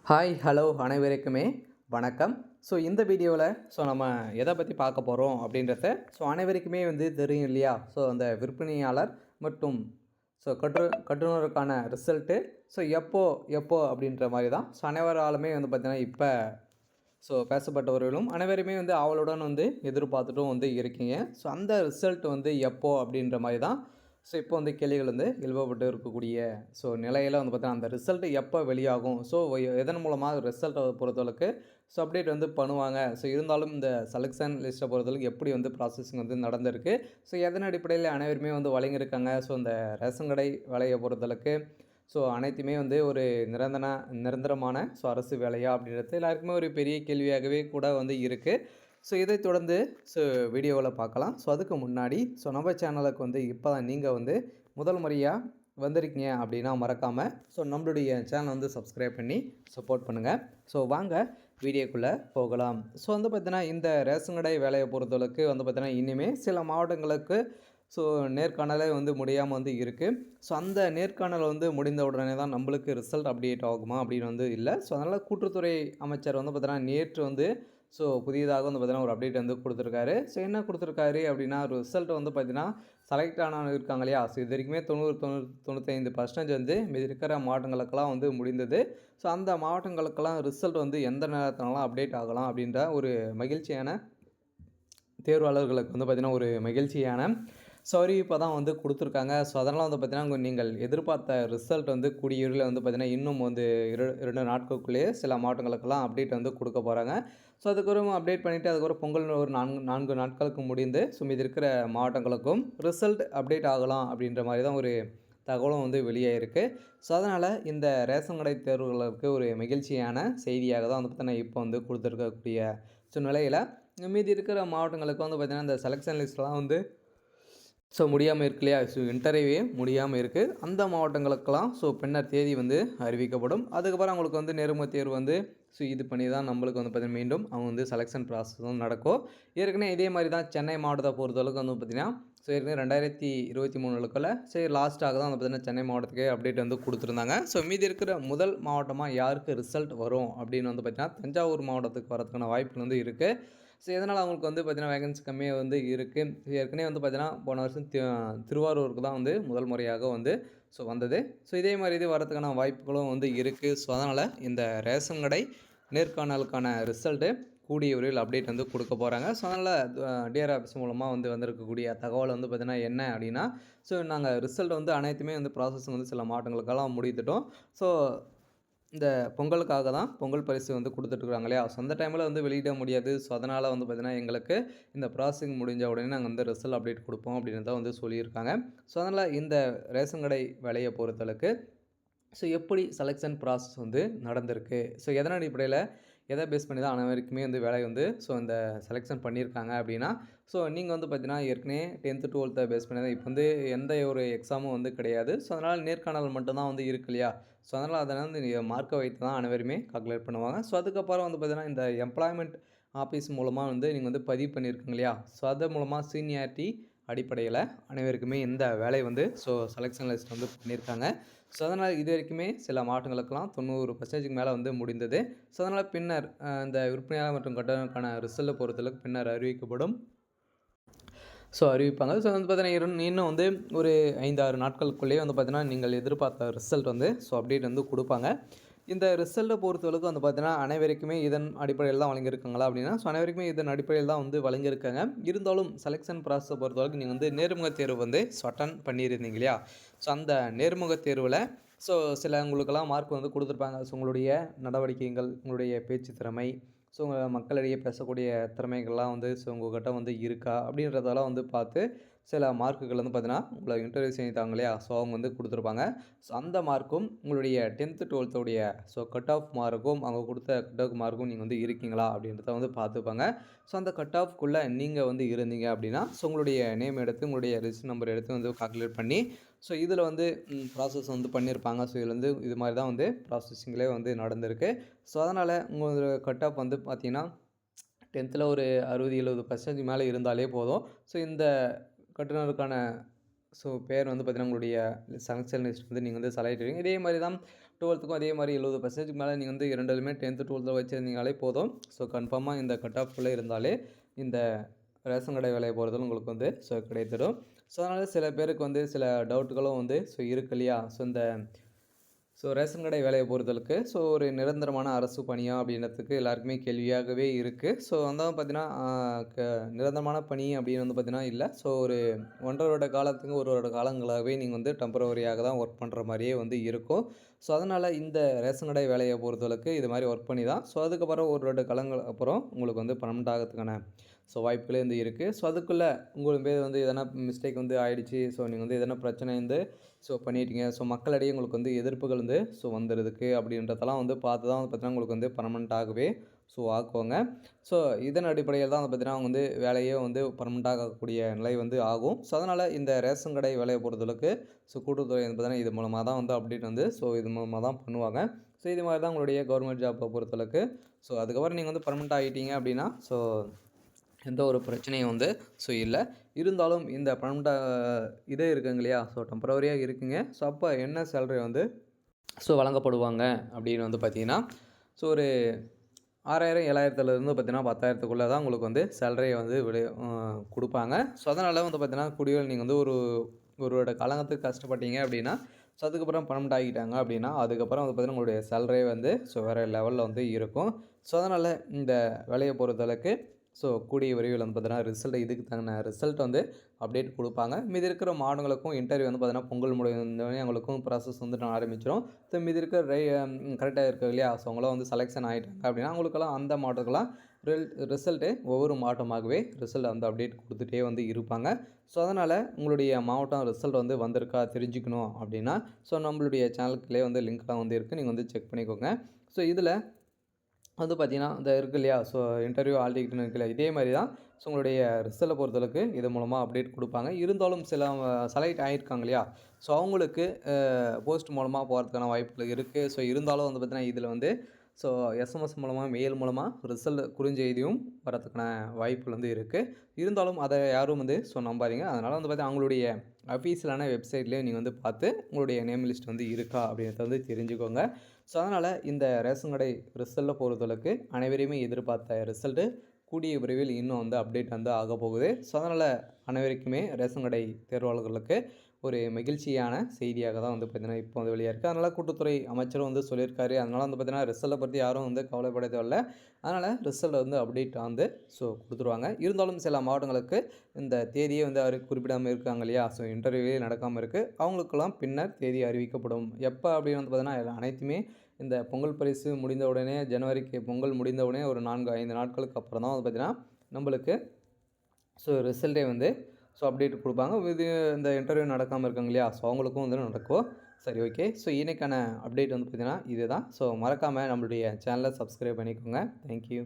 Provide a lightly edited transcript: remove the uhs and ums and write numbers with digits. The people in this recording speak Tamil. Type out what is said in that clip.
ஹாய் ஹலோ அனைவருக்குமே வணக்கம். இந்த வீடியோவில் நம்ம எதை பற்றி பார்க்க போகிறோம் அப்படின்றத அனைவருக்குமே தெரியும் இல்லையா? அந்த விற்பனையாளர் மற்றும் கட்டுனருக்கான ரிசல்ட்டு எப்போ எப்போ அப்படின்ற மாதிரி தான் அனைவராலுமே பார்த்திங்கன்னா இப்போ பேசப்பட்டவர்களும் அனைவருமே ஆவலுடன் எதிர்பார்த்துட்டும் இருக்கீங்க. அந்த ரிசல்ட் எப்போ அப்படின்ற மாதிரி தான் இப்போ கேள்விகள் எழுப்பப்பட்டு இருக்கக்கூடிய நிலையில் பார்த்தீங்கன்னா அந்த ரிசல்ட் எப்போ வெளியாகும், எதன் மூலமாக ரிசல்ட்டை பொறுத்தளவுக்கு அப்டேட் பண்ணுவாங்க. இருந்தாலும் இந்த செலெக்ஷன் லிஸ்ட்டை பொறுத்தளவுக்கு எப்படி ப்ராசஸிங் நடந்திருக்கு, எதன் அடிப்படையில் அனைவருமே வழங்கியிருக்காங்க. இந்த ரேஷன் கடை வேலையை பொறுத்தளவுக்கு அனைத்துமே ஒரு நிரந்தரமான அரசு வேலையா அப்படின்றது எல்லாருக்குமே ஒரு பெரிய கேள்வியாகவே கூட இருக்குது. இதை தொடர்ந்து வீடியோவில் பார்க்கலாம். அதுக்கு முன்னாடி நம்ம சேனலுக்கு இப்போ தான் நீங்கள் முதல் முறையாக வந்திருக்கீங்க அப்படின்னா மறக்காமல் நம்மளுடைய சேனலை சப்ஸ்கிரைப் பண்ணி சப்போர்ட் பண்ணுங்கள். வாங்க வீடியோக்குள்ளே போகலாம். பார்த்தீங்கன்னா இந்த ரேஷன் கடை வேலையை பொறுத்தளவுக்கு பார்த்தீங்கன்னா இனிமேல் சில மாவட்டங்களுக்கு நேர்காணலே முடியாமல் இருக்குது. அந்த நேர்காணல் முடிந்த உடனே தான் நம்மளுக்கு ரிசல்ட் அப்டேட் ஆகுமா அப்படின்னு இல்லை. அதனால் கூட்டுறவுத்துறை அமைச்சர் பார்த்தீங்கன்னா நேற்று புதியதாக பார்த்தீங்கன்னா ஒரு அப்டேட் கொடுத்துருக்காரு. என்ன கொடுத்துருக்காரு அப்படின்னா, ஒரு ரிசல்ட் பார்த்தீங்கன்னா செலக்ட் இருக்காங்க இல்லையா? இது வரைக்குமே 95% மீதி இருக்கிற மாவட்டங்களுக்கெல்லாம் முடிந்தது. அந்த மாவட்டங்களுக்கெல்லாம் ரிசல்ட் எந்த நேரத்திலலாம் அப்டேட் ஆகலாம் அப்படின்ற ஒரு மகிழ்ச்சியான தேர்வாளர்களுக்கு பார்த்தீங்கன்னா ஒரு மகிழ்ச்சியான அறிவிப்பை தான் கொடுத்துருக்காங்க. அதனால் பார்த்தீங்கன்னா நீங்கள் எதிர்பார்த்த ரிசல்ட் கூடிய விரைவில் பார்த்தீங்கன்னா இன்னும் 2 நாட்களுக்குள்ளேயே சில மாவட்டங்களுக்கெல்லாம் அப்டேட் கொடுக்க போகிறாங்க. அதுக்கப்புறம் அப்டேட் பண்ணிவிட்டு அதுக்கப்புறம் பொங்கல் ஒரு 4 நாட்களுக்கு முடிந்து மீதி இருக்கிற மாவட்டங்களுக்கும் ரிசல்ட் அப்டேட் ஆகலாம் அப்படின்ற மாதிரி தான் ஒரு தகவலும் வெளியாகிருக்கு. அதனால் இந்த ரேஷன் கடை தேர்வுகளுக்கு ஒரு மகிழ்ச்சியான செய்தியாக தான் பார்த்தீங்கன்னா இப்போ கொடுத்துருக்கக்கூடிய நிலையில் மீதி இருக்கிற மாவட்டங்களுக்கு பார்த்தீங்கன்னா இந்த செலெக்ஷன் லிஸ்ட்லாம் முடியாமல் இருக்கு இல்லையா? இன்டர்வியூவே முடியாமல் இருக்குது. அந்த மாவட்டங்களுக்கெல்லாம் பின்னர் தேதி அறிவிக்கப்படும். அதுக்கப்புறம் அவங்களுக்கு நேர்முக தேர்வு இது பண்ணி தான் நம்மளுக்கு பார்த்தீங்கன்னா மீண்டும் அவங்க செலெக்ஷன் ப்ராசஸும் நடக்கும். ஏற்கனவே இதே மாதிரி தான் சென்னை மாவட்டத்தை பொறுத்தளவுக்கு பார்த்திங்கன்னா ஏற்கனவே 2023 லாஸ்ட்டாக தான் பார்த்தீங்கன்னா சென்னை மாவட்டத்துக்கே அப்டேட் கொடுத்துருந்தாங்க. மீதி இருக்கிற முதல் மாவட்டமாக யாருக்கு ரிசல்ட் வரும் அப்படின்னு பார்த்தீங்கன்னா தஞ்சாவூர் மாவட்டத்துக்கு வரதுக்கான வாய்ப்புகள் இருக்குது. இதனால் அவங்களுக்கு பார்த்தீங்கன்னா வேகன்சி கம்மியாக இருக்குது. ஏற்கனவே பார்த்தீங்கன்னா போன வருஷம் திருவாரூருக்கு தான் முதல் முறையாக வந்தது. இதே மாதிரி இது வரதுக்கான வாய்ப்புகளும் இருக்குது. அதனால் இந்த ரேஷன் கடை நேர்காணலுக்கான ரிசல்ட்டு கூடிய விரைவில் அப்டேட் கொடுக்க போகிறாங்க. அதனால் டிஆர் ஆஃபீஸ் மூலமாக வந்திருக்கக்கூடிய தகவல் பார்த்தீங்கன்னா என்ன அப்படின்னா, நாங்கள் ரிசல்ட் அனைத்துமே ப்ராசஸ் சில மாவட்டங்களுக்கெல்லாம் முடித்துட்டோம். இந்த பொங்கலுக்காக தான் பொங்கல் பரிசு கொடுத்துட்ருக்காங்க இல்லையா? அந்த டைமில் வெளியிட முடியாது. அதனால் பார்த்தீங்கன்னா எங்களுக்கு இந்த ப்ராசஸிங் முடிஞ்ச உடனே நாங்கள் ரிசல்ட் அப்டேட் கொடுப்போம் அப்படின்னு தான் சொல்லியிருக்காங்க. அதனால் இந்த ரேஷன் கடை வேலையை பொறுத்தளவுக்கு எப்படி செலெக்ஷன் ப்ராசஸ் நடந்திருக்கு, எதன் அடிப்படையில் எதை பேஸ் பண்ணி தான் அனைவருக்குமே வேலை இந்த செலெக்ஷன் பண்ணியிருக்காங்க அப்படின்னா, நீங்கள் பார்த்தீங்கன்னா ஏற்கனவே 10th 12th பேஸ் பண்ணி தான் இப்போ எந்த ஒரு எக்ஸாமும் கிடையாது. அதனால் நேர்காணல் மட்டும்தான் இருக்கு இல்லையா? அதனால் அதை மார்க்கை வைத்து தான் அனைவருமே கால்குலேட் பண்ணுவாங்க. அதுக்கப்புறம் பார்த்தீங்கன்னா இந்த எம்ப்ளாய்மெண்ட் ஆஃபீஸ் மூலமாக நீங்கள் பதிவு பண்ணியிருக்கீங்க இல்லையா? அது மூலமாக சீனியாரிட்டி அடிப்படையில் அனைவருக்குமே இந்த வேலை செலெக்ஷன் லிஸ்ட் பண்ணியிருக்காங்க. அதனால் இது வரைக்குமே சில மாவட்டங்களுக்கெல்லாம் 90% மேலே முடிந்தது. அதனால் பின்னர் இந்த விற்பனையாளர் மற்றும் கட்டணக்கான ரிசல்ட்டை பொறுத்தளவுக்கு பின்னர் அறிவிக்கப்படும். அறிவிப்பாங்க. பார்த்தீங்கன்னா இன்னும் ஒரு 5-6 நாட்களுக்குள்ளேயே பார்த்தீங்கன்னா நீங்கள் எதிர்பார்த்த ரிசல்ட் அப்டேட் கொடுப்பாங்க. இந்த ரிசல்ட்டை பொறுத்தளவுக்கு பார்த்தீங்கன்னா அனைவருக்குமே இதன் அடிப்படையில் தான் வழங்கியிருக்காங்களா அப்படின்னா, அனைவருக்குமே இதன் அடிப்படையில் தான் வழங்கியிருக்காங்க. இருந்தாலும் செலெக்ஷன் ப்ராசஸை பொறுத்தளவுக்கு நீங்கள் நேர்முக தேர்வு அட்டன் பண்ணியிருந்தீங்க இல்லையா? அந்த நேர்முக தேர்வில் சில உங்களுக்கெல்லாம் மார்க் கொடுத்துருப்பாங்க. உங்களுடைய நடவடிக்கைகள், உங்களுடைய பேச்சு திறமை, மக்களிடையே பேசக்கூடிய திறமைகள்லாம் உங்கள்கிட்ட இருக்கா அப்படின்றதெல்லாம் பார்த்து சில மார்க்குகள் பார்த்தீங்கன்னா உங்களை இன்டர்வியூ செய்தாங்க இல்லையா? அவங்க கொடுத்துருப்பாங்க. அந்த மார்க்கும் உங்களுடைய 10th 12th உடைய கட் ஆஃப் மார்க்கும் அவங்க கொடுத்த கட் ஆஃப் மார்க்கும் நீங்கள் இருக்கீங்களா அப்படின்றத பார்த்துப்பாங்க. அந்த கட் ஆஃப்குள்ளே நீங்கள் இருந்தீங்க அப்படின்னா உங்களுடைய நேம் எடுத்து உங்களுடைய ரிஜிஸ்டர் நம்பர் எடுத்து கால்குலேட் பண்ணி இதில் ப்ராசஸ் பண்ணியிருப்பாங்க. இதில் இது மாதிரி தான் ப்ராசஸிங்லேயே நடந்திருக்கு. அதனால் உங்களோட கட் ஆஃப் பார்த்தீங்கன்னா 10th ஒரு 60-70% மேலே இருந்தாலே போதும். இந்த கட்டுனருக்கான பேர் பார்த்தீங்கன்னா உங்களுடைய செலெக்ஷன் லிஸ்ட் நீங்கள் செலக்ட் பண்ணுவீங்க. இதே மாதிரி தான் 12க்கும் அதே மாதிரி 70% மேலே நீங்கள் வந்து 2லுமே 10th 12th வச்சுருந்தீங்களே போதும். ஸோ கன்ஃபார்மாக இந்த கட் ஆஃப்குள்ளே இருந்தாலே இந்த ரேஷன் கடை வேலையை பொறுத்தவரை உங்களுக்கு வந்து ஸோ கிடைத்திடும். ஸோ அதனால் சில பேருக்கு வந்து சில டவுட்டுகளும் வந்து ஸோ இருக்கு இல்லையா? ஸோ ரேஷன் கடை வேலையை பொறுத்தளவுக்கு ஸோ ஒரு நிரந்தரமான அரசு பணியா அப்படின்றதுக்கு எல்லாருக்குமே கேள்வியாகவே இருக்குது. ஸோ வந்து பார்த்தீங்கன்னா நிரந்தரமான பணி அப்படின்னு வந்து பார்த்தீங்கன்னா இல்லை. ஸோ ஒரு 1½ வருட காலத்துக்கு 1 வருட காலங்களாகவே நீங்கள் வந்து டெம்பரவரியாக தான் ஒர்க் பண்ணுற மாதிரியே வந்து இருக்கும். ஸோ அதனால் இந்த ரேஷன் கடை வேலையை பொறுத்தளவுக்கு இது மாதிரி ஒர்க் பண்ணி தான் ஸோ அதுக்கப்புறம் 1 வருட காலங்கள் அப்புறம் உங்களுக்கு வந்து பர்மனெண்ட் ஆகிறதுக்கான ஸோ வாய்ப்புகளே வந்து இருக்குது. ஸோ அதுக்குள்ளே உங்களுக்கு பேர் வந்து எதனா மிஸ்டேக் வந்து ஆகிடுச்சு. ஸோ நீங்கள் வந்து எதனா பிரச்சனை வந்து ஸோ பண்ணிட்டீங்க. ஸோ மக்களிடையே உங்களுக்கு வந்து எதிர்ப்புகள் வந்து ஸோ வந்துடுதுக்கு அப்படின்றதெல்லாம் வந்து பார்த்து தான் வந்து பார்த்தீங்கன்னா உங்களுக்கு வந்து பர்மனெண்ட்டாகவே ஸோ ஆக்குவாங்க. ஸோ இதன் அடிப்படையில் தான் வந்து பார்த்தீங்கன்னா அவங்க வந்து வேலையே வந்து பர்மனெண்ட்டாக ஆகக்கூடிய நிலை வந்து ஆகும். ஸோ அதனால் இந்த ரேஷன் கடை வேலையை பொறுத்தளவுக்கு ஸோ கூட்டுறவுத்துறை வந்து பார்த்தீங்கன்னா இது மூலமாக தான் வந்து அப்டேட் வந்து ஸோ இது மூலமாக தான் பண்ணுவாங்க. ஸோ இது மாதிரி தான் உங்களுடைய கவர்மெண்ட் ஜாப்பை பொறுத்தளவுக்கு. ஸோ அதுக்கப்புறம் நீங்கள் வந்து பர்மனெண்ட் ஆகிட்டீங்க அப்படின்னா ஸோ எந்த ஒரு பிரச்சனையும் வந்து ஸோ இல்லை. இருந்தாலும் இந்த இதே இருக்குங்க இல்லையா? ஸோ டெம்பரவரியாக இருக்குங்க. ஸோ அப்போ என்ன சேலரி வந்து ஸோ வழங்கப்படுவாங்க அப்படின்னு வந்து பார்த்தீங்கன்னா ஸோ ஒரு 6000 7000லேருந்து பார்த்தீங்கன்னா 10,000த்துக்குள்ளே தான் உங்களுக்கு வந்து சேலரியை வந்து கொடுப்பாங்க. ஸோ அதனால் வந்து பார்த்தீங்கன்னா குடிகள் நீங்கள் வந்து ஒரு வருட காலத்துக்கு கஷ்டப்பட்டீங்க அப்படின்னா ஸோ அதுக்கப்புறம் பர்மனெண்ட் ஆகிட்டாங்க அப்படின்னா அதுக்கப்புறம் வந்து பார்த்தீங்கன்னா உங்களுடைய சேலரியே வந்து ஸோ வேறு லெவலில் வந்து இருக்கும். ஸோ அதனால் இந்த வேலையை பொறுத்தளவுக்கு ஸோ கூடிய விரைவில் வந்து பார்த்தீங்கன்னா இதுக்கு தகுந்த ரிசல்ட் வந்து அப்டேட் கொடுப்பாங்க. மீதி இருக்கிற மாவட்டங்களுக்கும் இன்டர்வியூ வந்து பார்த்தீங்கன்னா பொங்கல் முடிந்தோடனே அவங்களுக்கும் ப்ராசஸ் வந்து ஆரம்பிச்சிடும். ஸோ மீதி இருக்கிற கரெக்டாக இருக்குது இல்லையா? ஸோ அவங்களாம் வந்து செலெக்ஷன் ஆகிட்டாங்க அப்படின்னா அவங்களுக்கெல்லாம் அந்த மாவட்டத்துக்கெல்லாம் ரிசல்ட்டு ஒவ்வொரு மாவட்டமாகவே ரிசல்ட் வந்து அப்டேட் கொடுத்துட்டே வந்து இருப்பாங்க. ஸோ அதனால் உங்களுடைய மாவட்டம் ரிசல்ட் வந்து வந்திருக்கா தெரிஞ்சுக்கணும் அப்படின்னா ஸோ நம்மளுடைய சேனலுக்குள்ளே வந்து லிங்க்லாம் வந்து இருக்குது. நீங்கள் வந்து செக் பண்ணிக்கோங்க. ஸோ இதில் வந்து பார்த்தீங்கன்னா இந்த இருக்குது இல்லையா? ஸோ இன்டர்வியூ ஆல் டிக்கெட்னு இருக்குல்ல, இதே மாதிரி தான் ஸோ உங்களுடைய ரிசல்ட்டை பொறுத்தளவுக்கு இது மூலமாக அப்டேட் கொடுப்பாங்க. இருந்தாலும் சில செலக்ட் ஆகியிருக்காங்க இல்லையா? ஸோ அவங்களுக்கு போஸ்ட் மூலமாக போகிறதுக்கான வாய்ப்புகள் இருக்குது. ஸோ இருந்தாலும் வந்து பார்த்தீங்கன்னா இதில் வந்து ஸோ எஸ்எம்எஸ் மூலமாக மெயில் மூலமாக ரிசல்ட் குறுஞ்செய்தியும் வரதுக்கான வாய்ப்புகள் வந்து இருக்குது. இருந்தாலும் அதை யாரும் வந்து ஸோ நம்பாதீங்க. அதனால் வந்து பார்த்தீங்கன்னா அவங்களுடைய அஃபீஷியலான வெப்சைட்லேயே நீங்கள் வந்து பார்த்து உங்களுடைய நேம் லிஸ்ட் வந்து இருக்கா அப்படின்றத வந்து தெரிஞ்சுக்கோங்க. ஸோ அதனால் இந்த ரேஷன் கடை ரிசல்ட்டை பொறுத்தளவுக்கு அனைவரையுமே எதிர்பார்த்த ரிசல்ட்டு கூடிய விரைவில் இன்னும் வந்து அப்டேட் வந்து ஆக போகுது. ஸோ அதனால் அனைவருக்குமே ரேஷன் கடை தேர்வாளர்களுக்கு ஒரு மகிழ்ச்சியான செய்தியாக தான் வந்து பார்த்திங்கன்னா இப்போ வந்து வெளியாக இருக்குது. அதனால் கூட்டுத்துறை அமைச்சரும் வந்து சொல்லியிருக்காரு. அதனால் வந்து பார்த்திங்கன்னா ரிசல்ட்டை பற்றி யாரும் வந்து கவலைப்பட தேவையில்ல. அதனால் ரிசல்ட் வந்து அப்டேட் வந்து ஸோ கொடுத்துருவாங்க. இருந்தாலும் சில மாவட்டங்களுக்கு இந்த தேதியே வந்து குறிப்பிடாமல் இருக்காங்க இல்லையா? ஸோ இன்டர்வியூவே நடக்காமல் இருக்குது. அவங்களுக்கெல்லாம் பின்னர் தேதி அறிவிக்கப்படும். எப்போ அப்படின்னு வந்து பார்த்திங்கன்னா அனைத்துமே இந்த பொங்கல் பரிசு முடிந்த உடனே ஜனவரிக்கு பொங்கல் முடிந்த உடனே ஒரு 4-5 நாட்களுக்கு அப்புறம் தான் வந்து பார்த்திங்கன்னா நம்மளுக்கு ஸோ ரிசல்ட்டே வந்து ஸோ அப்டேட் கொடுப்பாங்க. இந்த இன்டர்வியூ நடக்காமல் இருக்காங்க இல்லையா? ஸோ அவங்களுக்கும் வந்து நடக்கும். சரி, ஓகே. ஸோ இன்றைக்கான அப்டேட் வந்து பார்த்திங்கன்னா இதுதான். ஸோ மறக்காமல் நம்மளுடைய சேனலை சப்ஸ்கிரைப் பண்ணிக்கோங்க. தேங்க்யூ.